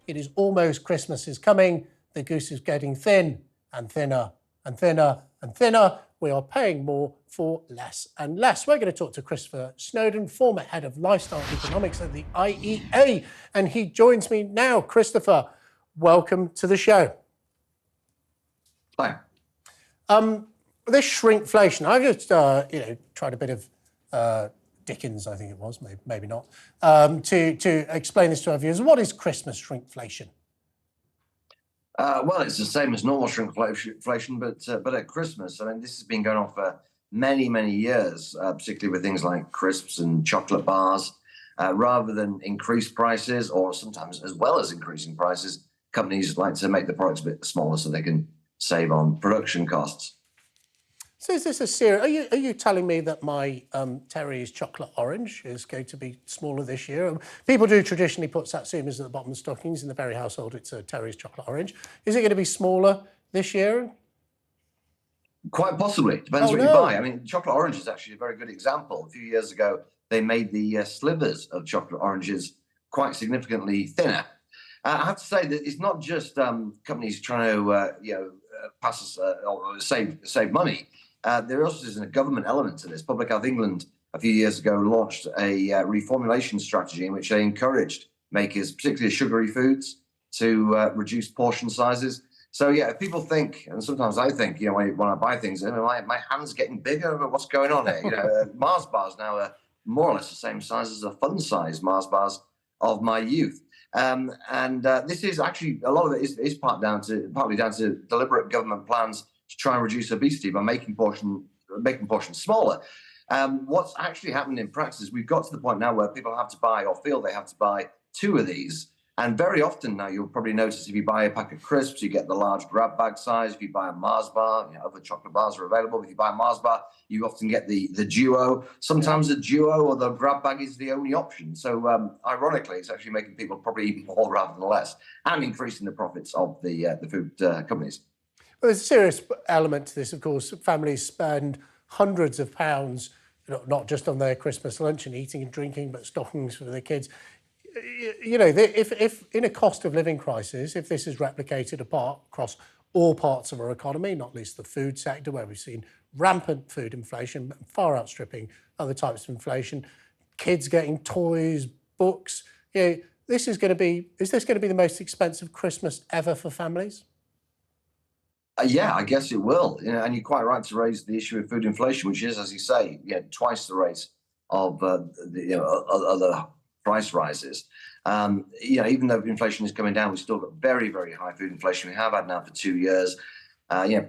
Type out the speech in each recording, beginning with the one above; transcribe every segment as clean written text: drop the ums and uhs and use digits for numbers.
It is almost Christmas is coming. The goose is getting thin and thinner and thinner and thinner. We are paying more for less and less. We're going to talk to Christopher Snowden, former head of lifestyle economics at the IEA, and he joins me now. Christopher, welcome to the show. Hi. This shrinkflation, I've just tried a bit of Dickens, I think it was, maybe not, to explain this to our viewers. What is Christmas shrinkflation? Well, it's the same as normal shrinkflation, but at Christmas. I mean, this has been going on for many, many years, particularly with things like crisps and chocolate bars. Rather than increase prices, or sometimes as well as increasing prices, companies like to make the products a bit smaller so they can save on production costs. So is this a serious? Are you telling me that my Terry's chocolate orange is going to be smaller this year? People do traditionally put satsumas at the bottom of stockings. In the Berry household, it's a Terry's chocolate orange. Is it going to be smaller this year? Quite possibly. Depends what you buy. I mean, chocolate orange is actually a very good example. A few years ago, they made the slivers of chocolate oranges quite significantly thinner. I have to say that it's not just companies trying to pass us or save money. There also is a government element to this. Public Health England a few years ago launched a reformulation strategy in which they encouraged makers, particularly sugary foods, to reduce portion sizes. So yeah, if people think, and sometimes I think, when I buy things, my hand's getting bigger. What's going on here? Mars bars now are more or less the same size as the fun size Mars bars of my youth. This is actually, a lot of it is partly down to deliberate government plans to try and reduce obesity by making portions smaller. What's actually happened in practice, we've got to the point now where people have to buy, or feel they have to buy, 2 of these. And very often now, you'll probably notice if you buy a pack of crisps, you get the large grab bag size. If you buy a Mars bar, other chocolate bars are available. If you buy a Mars bar, you often get the duo. Sometimes the duo or the grab bag is the only option. So ironically, it's actually making people probably eat more rather than less, and increasing the profits of the food companies. Well, there's a serious element to this, of course. Families spend hundreds of pounds, not just on their Christmas lunch and eating and drinking, but stockings for their kids. If in a cost of living crisis, if this is replicated across all parts of our economy, not least the food sector, where we've seen rampant food inflation, far outstripping other types of inflation, kids getting toys, books, is this going to be the most expensive Christmas ever for families? Yeah, I guess it will. And you're quite right to raise the issue of food inflation, which is, as you say, twice the rate of other price rises. Even though inflation is coming down, we've still got very, very high food inflation. We have had now for 2 years.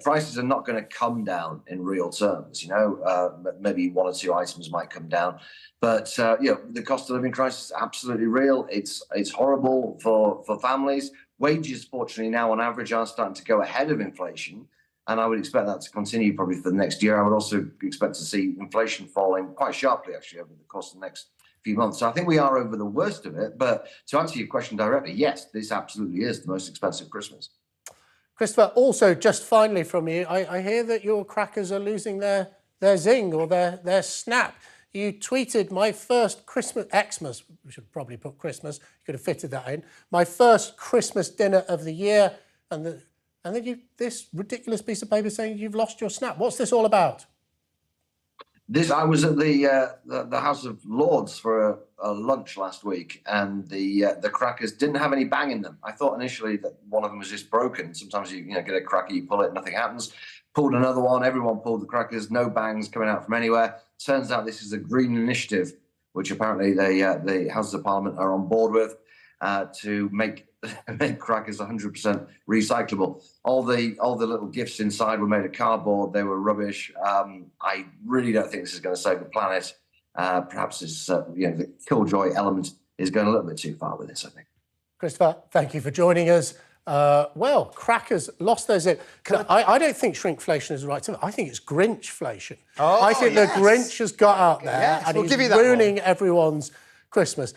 Prices are not going to come down in real terms. Maybe 1 or 2 items might come down, but the cost of living crisis is absolutely real. It's horrible for families. Wages, fortunately, now on average are starting to go ahead of inflation, and I would expect that to continue probably for the next year. I would also expect to see inflation falling quite sharply, actually, over the course of the next few months. So I think we are over the worst of it. But to answer your question directly, yes, this absolutely is the most expensive Christmas. Christopher, also, just finally from you, I hear that your crackers are losing their zing or their snap. You tweeted, my first Xmas, we should probably put Christmas, you could have fitted that in, my first Christmas dinner of the year, and then this ridiculous piece of paper saying you've lost your snap. What's this all about? I was at the House of Lords for a lunch last week, and the crackers didn't have any bang in them. I thought initially that one of them was just broken. Sometimes you get a cracker, you pull it, nothing happens. Pulled another one, everyone pulled the crackers, no bangs coming out from anywhere. Turns out this is a green initiative, which apparently the Houses of Parliament are on board with, to make crackers 100% recyclable. All the little gifts inside were made of cardboard. They were rubbish. I really don't think this is going to save the planet. Perhaps the killjoy element is going a little bit too far with this, I think. Christopher, thank you for joining us. Crackers lost their zip. I don't think shrinkflation is the right term. I think it's Grinchflation. I think the Grinch has got out there and he's ruining everyone's Christmas.